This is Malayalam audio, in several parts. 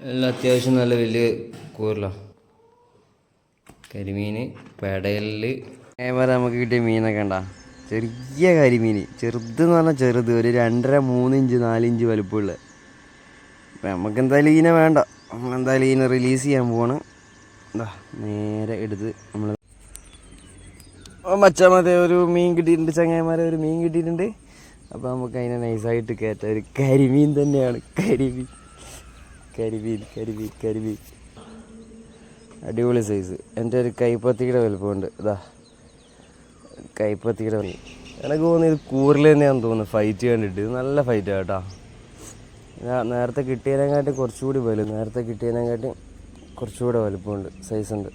എല്ലാം അത്യാവശ്യം നല്ല വലിയ കൂറലാണ്. കരിമീൻ, പെടയല്. അതേപോലെ നമുക്ക് കിട്ടിയ മീനൊക്കെ ഉണ്ടാ, ചെറിയ കരിമീൻ, ചെറുതെന്ന് പറഞ്ഞാൽ ചെറുത്, ഒരു 2.5-3 ഇഞ്ച് 4 ഇഞ്ച് വലുപ്പമുള്ള. അപ്പം നമുക്ക് എന്തായാലും ഇതിനെ വേണ്ട, നമ്മളെന്തായാലും ഇതിനെ റിലീസ് ചെയ്യാൻ പോവാണ്. എന്താ നേരെ എടുത്ത് നമ്മൾ മച്ചാ മതി ഒരു മീൻ കിട്ടിയിട്ടുണ്ട്, ചങ്ങായിമാരെ ഒരു മീൻ കിട്ടിയിട്ടുണ്ട്. അപ്പോൾ നമുക്ക് അതിനെ നൈസായിട്ട് കയറ്റാം. ഒരു കരിമീൻ തന്നെയാണ്, കരിമീൻ കരിമീൻ കരിമീൻ കരിമീൻ അടിപൊളി സൈസ്. എൻ്റെ ഒരു കൈപ്പത്തിയുടെ വലുപ്പമുണ്ട്. ഇതാ കൈപ്പത്തിയുടെ വലുപ്പം. എനിക്ക് തോന്നുന്നു ഇത് കൂറിൽ തന്നെയാണെന്ന് തോന്നുന്നു ഫൈറ്റ് കണ്ടിട്ട്. ഇത് നല്ല ഫൈറ്റാണ് കേട്ടോ. നേരത്തെ കിട്ടിയതിനെക്കാട്ടി കുറച്ചുകൂടി വലുപ്പം, നേരത്തെ കിട്ടിയതിനെക്കാട്ടി കുറച്ചുകൂടെ വലുപ്പമുണ്ട്, സൈസുണ്ട്.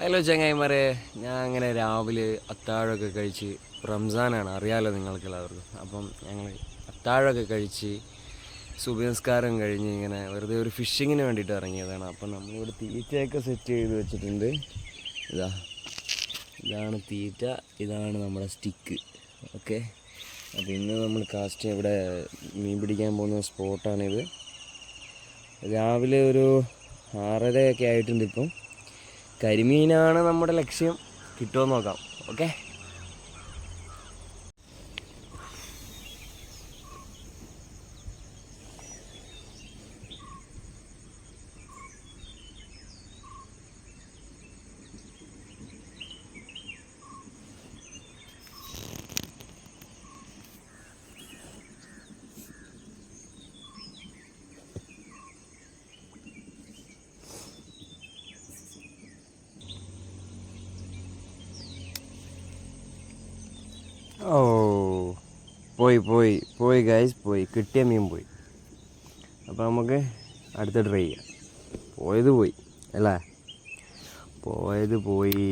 ഹലോ ചങ്ങായിമാരെ, ഞാൻ അങ്ങനെ രാവിലെ അത്താഴമൊക്കെ കഴിച്ച്, റംസാനാണ് അറിയാമല്ലോ നിങ്ങൾക്കെല്ലാവർക്കും. അപ്പം ഞങ്ങൾ അത്താഴമൊക്കെ കഴിച്ച് സുബഹി നിസ്കാരം കഴിഞ്ഞ് ഇങ്ങനെ വെറുതെ ഒരു ഫിഷിങ്ങിന് വേണ്ടിയിട്ട് ഇറങ്ങിയതാണ്. അപ്പം നമ്മളിവിടെ തീറ്റയൊക്കെ സെറ്റ് ചെയ്ത് വെച്ചിട്ടുണ്ട്. ഇതാണ് തീറ്റ, ഇതാണ് നമ്മുടെ സ്റ്റിക്ക്. ഓക്കെ, അപ്പോൾ ഇന്ന് നമ്മൾ കാസ്റ്റ് ഇവിടെ മീൻ പിടിക്കാൻ പോകുന്ന സ്പോട്ടാണിത്. രാവിലെ ഒരു 6:30 ആയിട്ടുണ്ട്. ഇപ്പം കരിമീനാണ് നമ്മുടെ ലക്ഷ്യം, കിട്ടുമോ നോക്കാം. ഓക്കെ, ഓ പോയി ഗൈസ്, പോയി കിട്ടിയ മീൻ പോയി. അപ്പോൾ നമുക്ക് അടുത്ത ട്രൈ ചെയ്യാം. പോയത് പോയി അല്ലേ, പോയത് പോയി.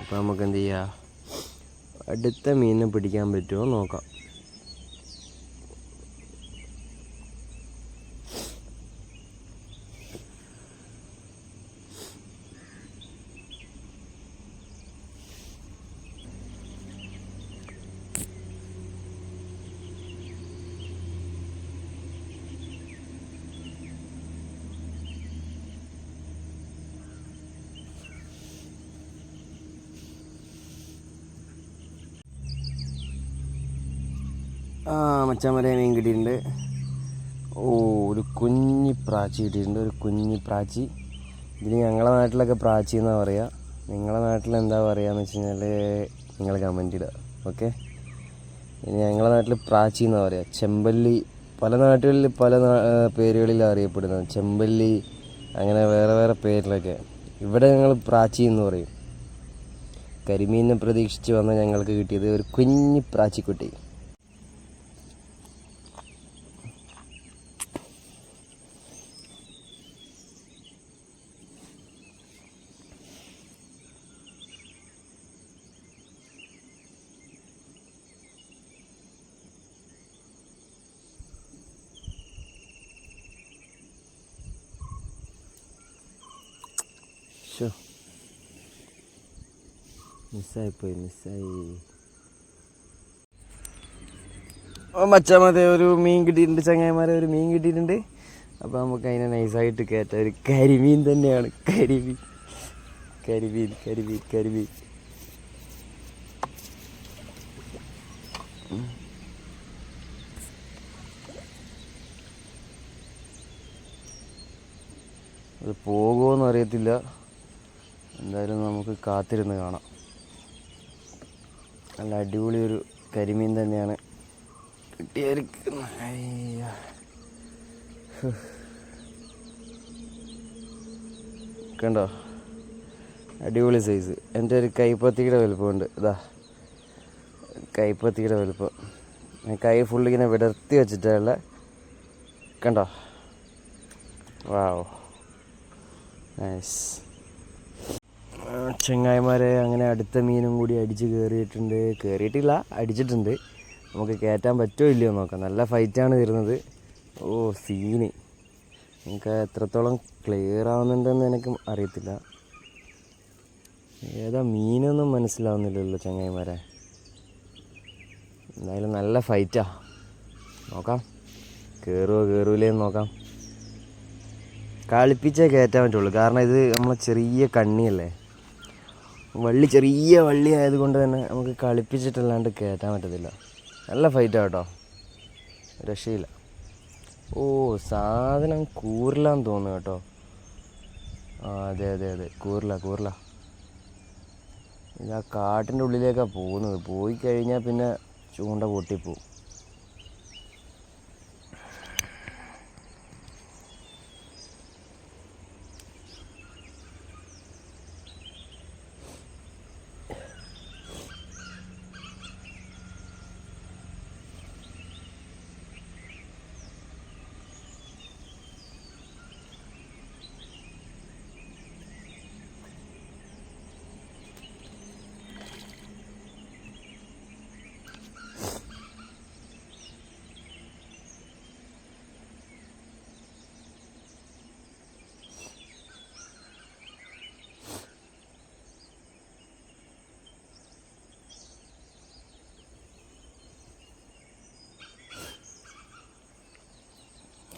അപ്പോൾ നമുക്ക് എന്ത് ചെയ്യാം, അടുത്ത മീനിനെ പിടിക്കാൻ പറ്റുമോ നോക്കാം. മച്ചാമരെ മീൻ കിട്ടിയിട്ടുണ്ട്. ഒരു കുഞ്ഞി പ്രാച്ചി കിട്ടിയിട്ടുണ്ട്, ഒരു കുഞ്ഞി പ്രാച്ചി. ഇതിന് ഞങ്ങളെ നാട്ടിലൊക്കെ പ്രാച്ചി എന്നാണ് പറയുക. നിങ്ങളെ നാട്ടിൽ എന്താ പറയുകയെന്ന് വെച്ച് കഴിഞ്ഞാൽ നിങ്ങൾ കമൻറ്റ് ഇടുക. ഓക്കെ, ഇനി ഞങ്ങളെ നാട്ടിൽ പ്രാച്ചി എന്നാണ് പറയുക. ചെമ്പല്ലി, പല നാട്ടുകളിൽ പല പേരുകളിലാണ് അറിയപ്പെടുന്നത്. ചെമ്പല്ലി, അങ്ങനെ വേറെ വേറെ പേരിലൊക്കെ. ഇവിടെ ഞങ്ങൾ പ്രാച്ചി എന്ന് പറയും. കരിമീനിനെ പ്രതീക്ഷിച്ച് വന്ന ഞങ്ങൾക്ക് കിട്ടിയത് ഒരു കുഞ്ഞി പ്രാച്ചിക്കുട്ടി. മിസ്സായി. മച്ചാ മതി ഒരു മീൻ കിട്ടിയിട്ടുണ്ട്, ചങ്ങായിമാരെ ഒരു മീൻ കിട്ടിയിട്ടുണ്ട്. അപ്പോൾ നമുക്ക് അതിനെ നൈസായിട്ട് കയറ്റാം. ഒരു കരിമീൻ തന്നെയാണ്, കരിമീൻ കരിമീൻ കരിമീൻ കരിമീൻ അത് പോകുമോയെന്ന് അറിയത്തില്ല. എന്തായാലും നമുക്ക് കാത്തിരുന്ന് കാണാം. നല്ല അടിപൊളി ഒരു കരിമീൻ തന്നെയാണ് കിട്ടിയിരിക്കുന്നത്. കണ്ടോ, അടിപൊളി സൈസ്. എൻ്റെ ഒരു കൈപ്പത്തിയുടെ വലുപ്പമുണ്ട്. ഇതാ കൈപ്പത്തിയുടെ വലുപ്പം. കൈ ഫുള്ളിങ്ങനെ വിടർത്തി വെച്ചിട്ടുള്ള, കണ്ടോ. വാവ്, നൈസ്. ചങ്ങായിമാരെ അങ്ങനെ അടുത്ത മീനും കൂടി അടിച്ച് കയറിയിട്ടില്ല, അടിച്ചിട്ടുണ്ട്. നമുക്ക് കയറ്റാൻ പറ്റുമോ ഇല്ലയോ നോക്കാം. നല്ല ഫൈറ്റാണ് വരുന്നത്. സീന്. നമുക്ക് എത്രത്തോളം ക്ലിയർ ആവുന്നുണ്ടെന്ന് എനിക്ക് അറിയത്തില്ല. ഏതാ മീനൊന്നും മനസ്സിലാവുന്നില്ലല്ലോ ചങ്ങായിമാരെ. എന്തായാലും നല്ല ഫൈറ്റാ. നോക്കാം കയറൂലേന്ന് നോക്കാം. കളിപ്പിച്ചേ കയറ്റാൻ പറ്റുള്ളൂ, കാരണം ഇത് നമ്മളെ ചെറിയ കണ്ണിയല്ലേ, ചെറിയ വള്ളി ആയതുകൊണ്ട് തന്നെ നമുക്ക് കളിപ്പിച്ചിട്ടല്ലാണ്ട് കയറ്റാൻ പറ്റത്തില്ല. നല്ല ഫൈറ്റാണ് കേട്ടോ, രക്ഷയില്ല. ഓ സാധനം കൂറിലാന്ന് തോന്നുന്നു കേട്ടോ. ആ അതെ കൂറില. ഇത് ആ കാട്ടിൻ്റെ ഉള്ളിലേക്കാണ് പോകുന്നത്. പോയി കഴിഞ്ഞാൽ പിന്നെ ചൂണ്ട പൊട്ടിപ്പോവും.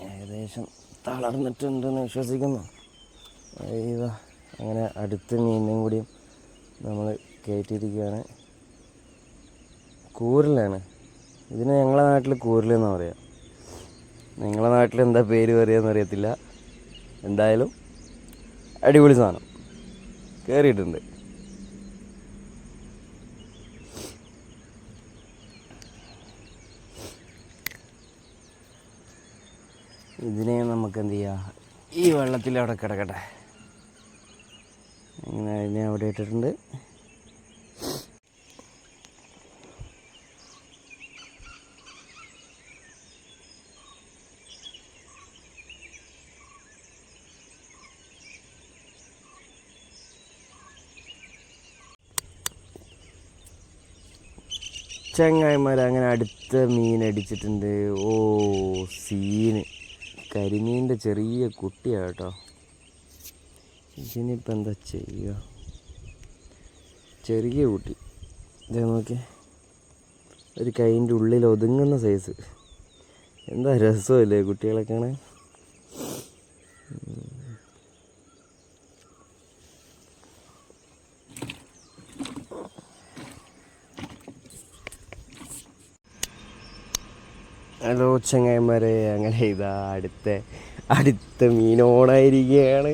ഏകദേശം തളർന്നിട്ടുണ്ടെന്ന് വിശ്വസിക്കുന്നു. ഇതാ അങ്ങനെ അടുത്ത മീനിനെയും കൂടിയും നമ്മൾ കയറ്റിയിരിക്കുകയാണ്. കൂരലാണ്. ഇതിന് ഞങ്ങളെ നാട്ടിൽ കൂരലെന്നാണ് പറയുക. നിങ്ങളെ നാട്ടിൽ എന്താ പേര് പറയുകയെന്ന് അറിയത്തില്ല. എന്തായാലും അടിപൊളി സാധനം കയറിയിട്ടുണ്ട്. ഇതിനെ നമുക്ക് എന്ത് ചെയ്യാം, ഈ വെള്ളത്തിൽ അവിടെ കിടക്കട്ടെ. അങ്ങനെ അതിനെ അവിടെ ഇട്ടിട്ടുണ്ട്. ചങ്ങായിമാർ അങ്ങനെ അടുത്ത മീൻ അടിച്ചിട്ടുണ്ട്. ഓ സീന്, കരിമീൻ്റെ ചെറിയ കുട്ടിയാണ് കേട്ടോ. ഇതിനിപ്പോൾ എന്താ ചെയ്യുക, ചെറിയ കുട്ടി. ഇതേ നോക്കി, ഒരു കൈൻ്റെ ഉള്ളിൽ ഒതുങ്ങുന്ന സൈസ്. എന്താ രസമല്ലേ കുട്ടികളെ കാണാൻ. ഹലോ ചങ്ങായിമാരെ, അങ്ങനെ ഇതാ അടുത്ത മീനോണായിരിക്കുകയാണ്.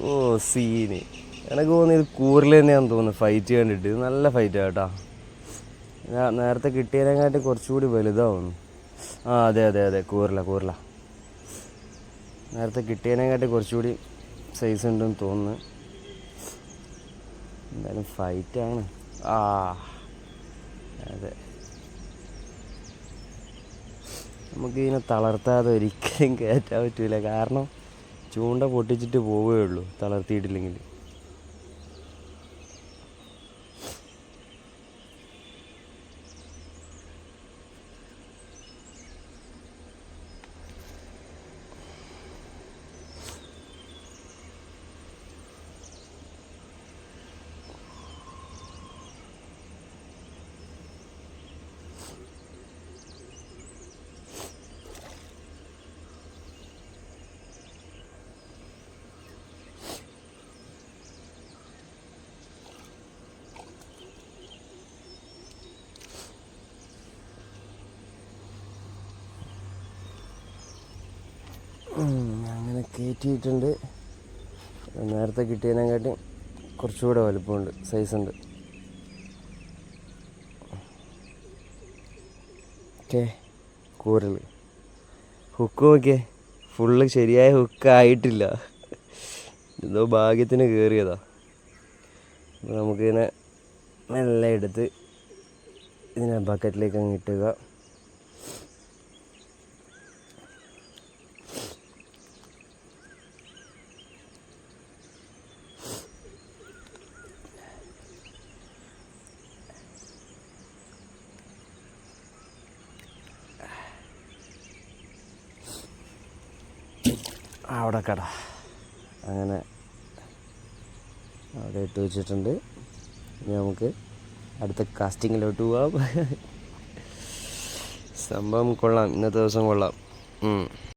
ഓ സീന്. എനിക്ക് തോന്നുന്നു ഇത് കൂറിൽ തന്നെയാണെന്ന് തോന്നുന്നു ഫൈറ്റ് കണ്ടിട്ട്. ഇത് നല്ല ഫൈറ്റാണ് കേട്ടോ. നേരത്തെ കിട്ടിയതിനെക്കാട്ടി കുറച്ചുകൂടി വലുതാവുന്നു. ആ അതെ കൂറില. നേരത്തെ കിട്ടിയതിനെക്കാട്ടി കുറച്ചുകൂടി സൈസ് ഉണ്ടെന്ന് തോന്നുന്നു. എന്തായാലും ഫൈറ്റാണ്. ആ അതെ, നമുക്കിതിനെ തളർത്താതെ ഒരിക്കലും കയറ്റാൻ പറ്റില്ല. കാരണം ചൂണ്ട പൊട്ടിച്ചിട്ട് പോവുകയുള്ളൂ തളർത്തിയിട്ടില്ലെങ്കിൽ. അങ്ങനെ കയറ്റിയിട്ടുണ്ട്. നേരത്തെ കിട്ടിയതിനെക്കാട്ടി കുറച്ചുകൂടെ വലുപ്പമുണ്ട്, സൈസുണ്ട്. ഓക്കെ, കൂരൽ ഹുക്ക് നോക്കിയേ, ഫുള്ള് ശരിയായ ഹുക്കായിട്ടില്ല. എന്തോ ഭാഗ്യത്തിന് കയറിയതാ. അപ്പോൾ നമുക്കിതിനെ മെല്ലെ എടുത്ത് ഇതിനെ ബക്കറ്റിലേക്ക് അങ്ങ് ഇട്ടുക. അവിടെ കട അങ്ങനെ അവിടെ ഇട്ട് വെച്ചിട്ടുണ്ട്. ഇനി നമുക്ക് അടുത്ത കാസ്റ്റിങ്ങിലോട്ട് പോവാം. സംഭവം കൊള്ളാം, ഇന്നത്തെ ദിവസം കൊള്ളാം.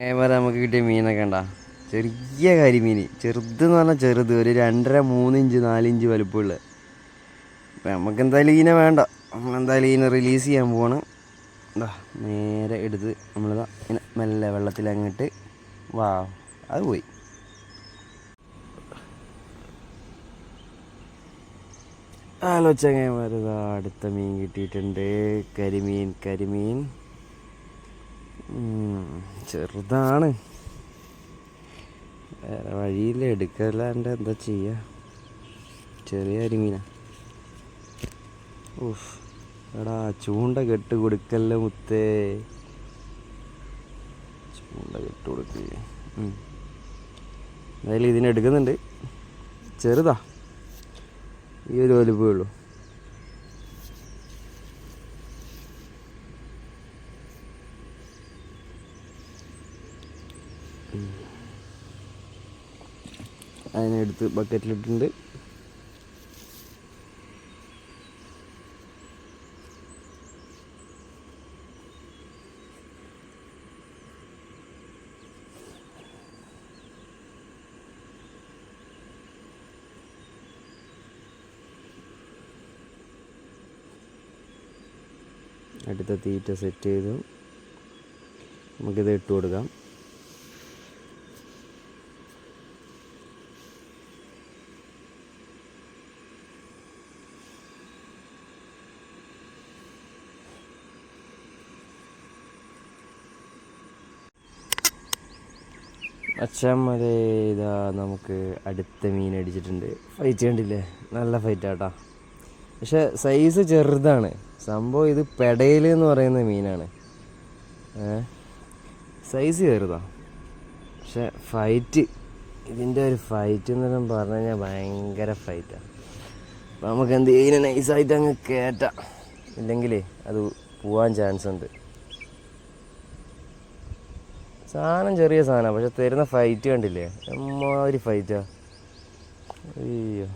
ക്യാമറ നമുക്ക് കിട്ടിയ മീനൊക്കെ ഉണ്ടാ, ചെറിയ കരിമീൻ, ചെറുതെന്ന് പറഞ്ഞാൽ ചെറുത്, ഒരു 2.5 3 ഇഞ്ച് 4 ഇഞ്ച് വലുപ്പമുള്ള. അപ്പം നമുക്ക് എന്തായാലും ഇതിനെ വേണ്ട, നമ്മളെന്തായാലും ഇതിനെ റിലീസ് ചെയ്യാൻ പോവാണ്. എന്താ നേരെ എടുത്ത് നമ്മളിതാ ഇങ്ങനെ മെല്ലെ വെള്ളത്തിൽ അങ്ങിട്ട് വാ, അത് പോയി. ഹലോ ചങ്ങായിമാരിതാ അടുത്ത മീൻ കിട്ടിയിട്ടുണ്ട്. കരിമീൻ ചെറുതാണ്, വേറെ വഴിയില്ല, എടുക്കല്ലാണ്ട് എന്താ ചെയ്യുക. ചെറിയ കരിമീനാ. ഓഫ് എടാ, ചൂണ്ട കെട്ട് കൊടുക്കല്ല മുത്തേ, ചൂണ്ട കെട്ട് കൊടുക്ക്. എന്തായാലും ഇതിനെടുക്കുന്നുണ്ട്. ചെറുതാ, ഈ ഒരു വലുപ്പമേ ഉള്ളൂ. അതിനെടുത്ത് ബക്കറ്റിലിട്ടുണ്ട്. അടുത്ത തീറ്റ സെറ്റ് ചെയ്തു നമുക്കിത് ഇട്ട് കൊടുക്കാം. അച്ഛമ്മതേ ഇതാ നമുക്ക് അടുത്ത മീൻ അടിച്ചിട്ടുണ്ട്. ഫൈറ്റ് കണ്ടില്ലേ, നല്ല ഫൈറ്റാട്ടാ. പക്ഷെ സൈസ് ചെറുതാണ് സംഭവം. ഇത് പെടയിൽ എന്ന് പറയുന്ന മീനാണ്. സൈസ് ചെറുതാ, പക്ഷെ ഫൈറ്റ്, ഇതിൻ്റെ ഒരു ഫൈറ്റ് എന്നെല്ലാം പറഞ്ഞു കഴിഞ്ഞാൽ ഭയങ്കര ഫൈറ്റാണ്. അപ്പം നമുക്ക് എന്ത് ഇതിനെ നൈസായിട്ട് അങ്ങ് കയറ്റാം, ഇല്ലെങ്കിലേ അത് പോവാൻ ചാൻസ് ഉണ്ട്. സാധനം ചെറിയ സാധനമാണ്, പക്ഷെ തരുന്ന ഫൈറ്റ് കണ്ടില്ലേ, ഒരു ഫൈറ്റാ. അയ്യോ,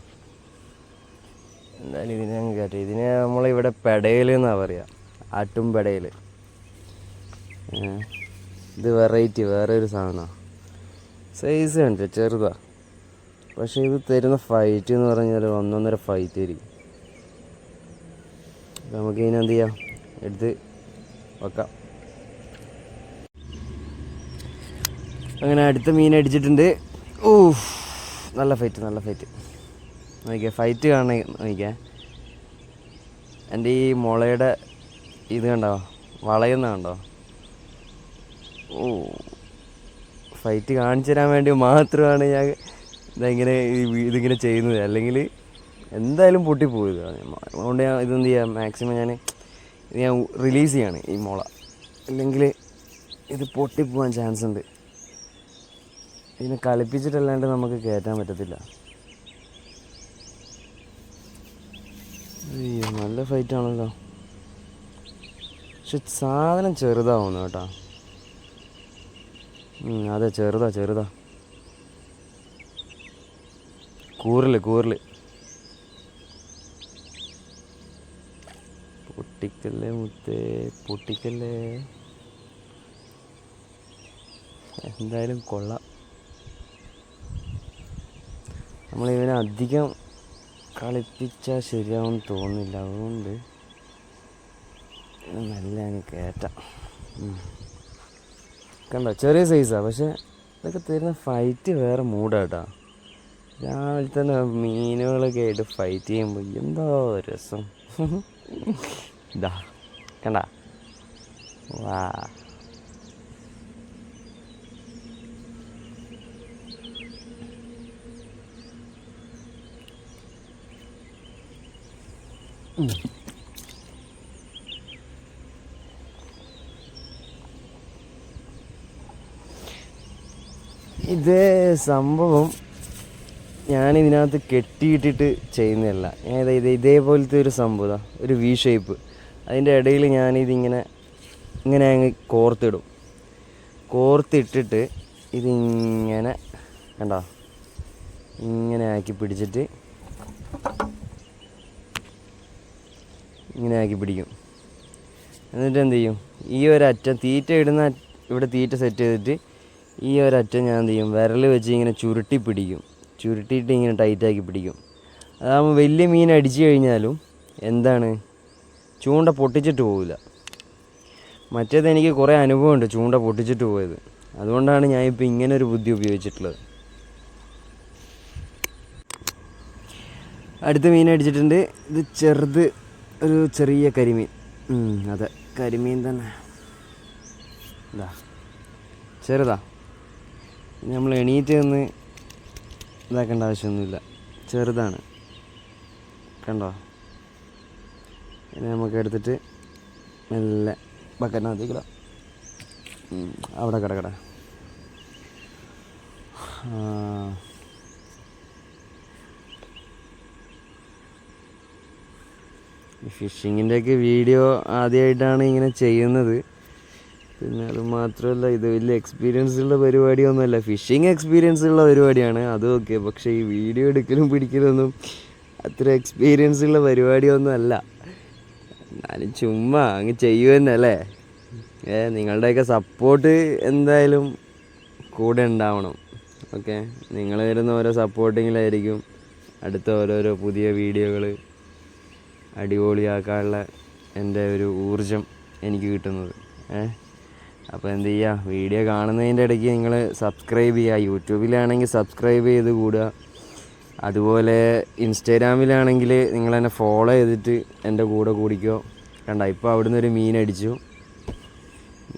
എന്തായാലും ഇതിനെ അങ്ങ് കയറ്റാം. ഇതിനെ നമ്മളിവിടെ പെടയിൽ എന്നാണ് പറയുക, ആട്ടും പെടയിൽ. ഇത് വെറൈറ്റി, വേറെ ഒരു സാധനമാണ്. സൈസ് കണ്ടില്ല, ചെറുതാ, പക്ഷെ ഇത് തരുന്ന ഫൈറ്റ് എന്ന് പറഞ്ഞാൽ 1.5 ഫൈറ്റ് ആയിരിക്കും. നമുക്ക് ഇതിനെ എന്ത് ചെയ്യാം, എടുത്ത് വെക്കാം. അങ്ങനെ അടുത്ത മീൻ അടിച്ചിട്ടുണ്ട്. നല്ല ഫൈറ്റ് നോക്കിയാൽ, ഫൈറ്റ് കാണണ നോക്കിയാൽ. എൻ്റെ ഈ മുളയുടെ ഇത് കണ്ടോ, വളയുന്ന കണ്ടോ. ഫൈറ്റ് കാണിച്ചു തരാൻ വേണ്ടി മാത്രമാണ് ഞാൻ ഇതിങ്ങനെ ചെയ്യുന്നത്, അല്ലെങ്കിൽ എന്തായാലും പൊട്ടിപ്പോയത്. അതുകൊണ്ട് ഞാൻ ഇതെന്ത് ചെയ്യാം, മാക്സിമം ഞാൻ റിലീസ് ചെയ്യാണ് ഈ മുള, അല്ലെങ്കിൽ ഇത് പൊട്ടിപ്പോവാൻ ചാൻസ് ഉണ്ട്. ഇതിനെ കളിപ്പിച്ചിട്ടല്ലാണ്ട് നമുക്ക് കയറ്റാൻ പറ്റത്തില്ല. അയ്യോ, നല്ല ഫൈറ്റാണല്ലോ. പക്ഷെ സാധനം ചെറുതാവുന്നു കേട്ടോ. അതെ, ചെറുതാ. കൂറില് പൊട്ടിക്കല്ലേ മുത്തേ, പൊട്ടിക്കല്ലേ. എന്തായാലും കൊള്ളാം. നമ്മളിവനെ അധികം കളിപ്പിച്ചാൽ ശരിയാവും തോന്നുന്നില്ല, അതുകൊണ്ട് നല്ല അങ്ങ് കയറ്റാം. കണ്ടോ, ചെറിയ സൈസാണ്, പക്ഷെ ഇതൊക്കെ തരുന്ന ഫൈറ്റ് വേറെ മൂടാട്ടാ. രാവിലെ തന്നെ മീനുകളൊക്കെ ആയിട്ട് ഫൈറ്റ് ചെയ്യുമ്പോൾ എന്തോ രസം. ഇതാ കണ്ട, വാ. ഇത് സംഭവം ഞാനിതിനകത്ത് കെട്ടിയിട്ടിട്ട് ചെയ്യുന്നതല്ല. ഇതേപോലത്തെ ഒരു സംഭവം, ഒരു വി ഷേപ്പ്, അതിൻ്റെ ഇടയിൽ ഞാനിതിങ്ങനെ അങ്ങ് കോർത്തിട്ടിട്ട് ഇതിങ്ങനെ കണ്ടോ, ഇങ്ങനെ ആക്കി പിടിച്ചിട്ട് ഇങ്ങനെ ആക്കി പിടിക്കും. എന്നിട്ട് എന്ത് ചെയ്യും, ഈ ഒരറ്റം തീറ്റ ഇടുന്ന ഇവിടെ തീറ്റ സെറ്റ് ചെയ്തിട്ട് ഈ ഒരറ്റം ഞാൻ എന്ത് ചെയ്യും, വിരൽ വെച്ച് ഇങ്ങനെ ചുരുട്ടി പിടിക്കും. ചുരുട്ടിയിട്ട് ഇങ്ങനെ ടൈറ്റാക്കി പിടിക്കും. അതാകുമ്പോൾ വലിയ മീൻ അടിച്ചു കഴിഞ്ഞാലും എന്താണ്, ചൂണ്ട പൊട്ടിച്ചിട്ട് പോവില്ല. മറ്റേത് എനിക്ക് കുറേ അനുഭവമുണ്ട് ചൂണ്ട പൊട്ടിച്ചിട്ട് പോയത്. അതുകൊണ്ടാണ് ഞാൻ ഇപ്പോൾ ഇങ്ങനൊരു ബുദ്ധി ഉപയോഗിച്ചിട്ടുള്ളത്. അടുത്ത മീൻ അടിച്ചിട്ടുണ്ട്. ഇത് ചെറുത്, ഒരു ചെറിയ കരിമീൻ. അതെ, കരിമീൻ തന്നെ. ഇതാ ചെറുതാ. നമ്മൾ എണീറ്റ് നിന്ന് ഇതാക്കേണ്ട ആവശ്യമൊന്നുമില്ല, ചെറുതാണ്. കണ്ടോ? ഇനി നമുക്ക് എടുത്തിട്ട് മെല്ലെ ബക്കറ്റിനകത്തേക്കിടാം. അവിടെ കിടക്കട. ഫിഷിങ്ങിൻ്റെയൊക്കെ വീഡിയോ ആദ്യമായിട്ടാണ് ഇങ്ങനെ ചെയ്യുന്നത്. പിന്നെ അത് മാത്രമല്ല, ഇത് വലിയ എക്സ്പീരിയൻസ് ഉള്ള പരിപാടിയൊന്നുമല്ല. ഫിഷിങ് എക്സ്പീരിയൻസ് ഉള്ള പരിപാടിയാണ്, അതും ഓക്കെ. പക്ഷേ ഈ വീഡിയോ എടുക്കലും പിടിക്കലൊന്നും അത്ര എക്സ്പീരിയൻസ് ഉള്ള പരിപാടിയൊന്നും അല്ല. എന്നാലും ചുമ്മാ അങ്ങ് ചെയ്യുക അല്ലേ. നിങ്ങളുടെയൊക്കെ സപ്പോർട്ട് എന്തായാലും കൂടെ ഉണ്ടാവണം. ഓക്കെ, നിങ്ങൾ തരുന്ന ഓരോ സപ്പോർട്ടിങ്ങിലായിരിക്കും അടുത്ത ഓരോരോ പുതിയ വീഡിയോകൾ അടിപൊളിയാക്കാനുള്ള എൻ്റെ ഒരു ഊർജം എനിക്ക് കിട്ടുന്നത്. അപ്പോൾ എന്ത് ചെയ്യുക, വീഡിയോ കാണുന്നതിൻ്റെ ഇടയ്ക്ക് നിങ്ങൾ സബ്സ്ക്രൈബ് ചെയ്യുക. യൂട്യൂബിലാണെങ്കിൽ സബ്സ്ക്രൈബ് ചെയ്ത് കൂടുക. അതുപോലെ ഇൻസ്റ്റാഗ്രാമിലാണെങ്കിൽ നിങ്ങൾ എന്നെ ഫോളോ ചെയ്തിട്ട് എൻ്റെ കൂടെ കൂടിക്കോ. കണ്ട, ഇപ്പോൾ അവിടുന്ന് ഒരു മീൻ അടിച്ചു.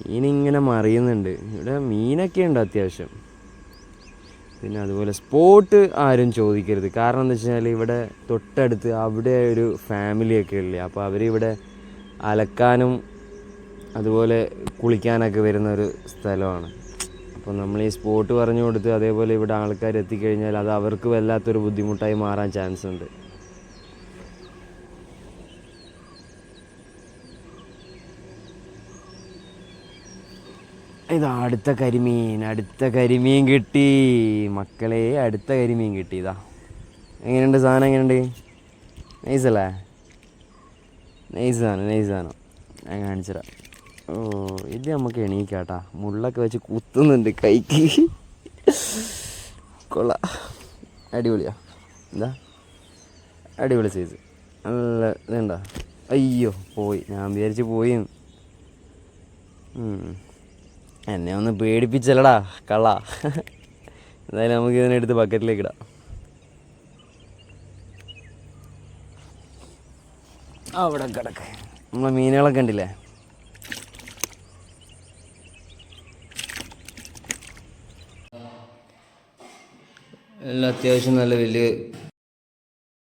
മീനിങ്ങനെ മറിയുന്നുണ്ട്. ഇവിടെ മീനൊക്കെ ഉണ്ട് അത്യാവശ്യം. പിന്നെ അതുപോലെ സ്പോട്ട് ആരും ചോദിക്കരുത്. കാരണം എന്താ വെച്ചാൽ ഇവിടെ തൊട്ടടുത്ത് അവിടെ ഒരു ഫാമിലിയൊക്കെ ഉള്ളു. അപ്പോൾ അവരിവിടെ അലക്കാനും അതുപോലെ കുളിക്കാനൊക്കെ വരുന്ന ഒരു സ്ഥലമാണ്. അപ്പോൾ നമ്മൾ ഈ സ്പോട്ട് പറഞ്ഞു കൊടുത്ത് അതേപോലെ ഇവിടെ ആൾക്കാർ എത്തിക്കഴിഞ്ഞാൽ അത് അവർക്ക് വല്ലാത്തൊരു ബുദ്ധിമുട്ടായി മാറാൻ ചാൻസ് ഉണ്ട്. ഇതാ അടുത്ത കരിമീൻ കിട്ടി മക്കളെ. അടുത്ത കരിമീൻ കിട്ടി. ഇതാ എങ്ങനെയുണ്ട് സാധനം? എങ്ങനെയുണ്ട്? നൈസല്ലേ? നൈസ് സാധനം ഞാൻ കാണിച്ചുതരാം. ഓ, ഇത് നമുക്ക് എണീക്കാട്ടാ. മുള്ളൊക്കെ വെച്ച് കുത്തുന്നുണ്ട് കൈക്ക്. കൊള്ളാം, അടിപൊളിയാ. എന്താ അടിപൊളി സൈസ്, നല്ല ഇതുണ്ടോ? അയ്യോ പോയി, ഞാൻ വിചാരിച്ച് പോയി. എന്നെ ഒന്ന് പേടിപ്പിച്ചല്ലടാ കള്ള. എന്തായാലും നമുക്ക് ഇതിനെടുത്ത് ബക്കറ്റിലേക്ക് ഇടാം. അവിടെ കിടക്ക്. നമ്മളെ മീനുകളൊക്കെ ഉണ്ടില്ലേ? എല്ലാം അത്യാവശ്യം നല്ല വലിയ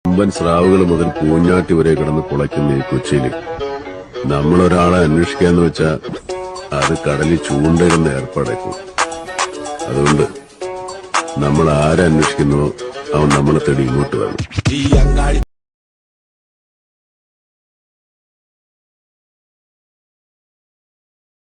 വമ്പൻ സ്രാവുകൾ മുതൽ പൂഞ്ഞാട്ടി വരെ കിടന്ന് കുളയ്ക്കുന്ന ഈ കൊച്ചിയിൽ നമ്മളൊരാളെ അന്വേഷിക്കാന്ന് വെച്ചാൽ അത് കടലിൽ ചൂണ്ടയിടുന്ന ഏർപ്പാടാക്കും. അതുകൊണ്ട് നമ്മൾ ആരെ അന്വേഷിക്കുന്നുവോ അവൻ നമ്മളെ തേടി ഇങ്ങോട്ട് വരണം.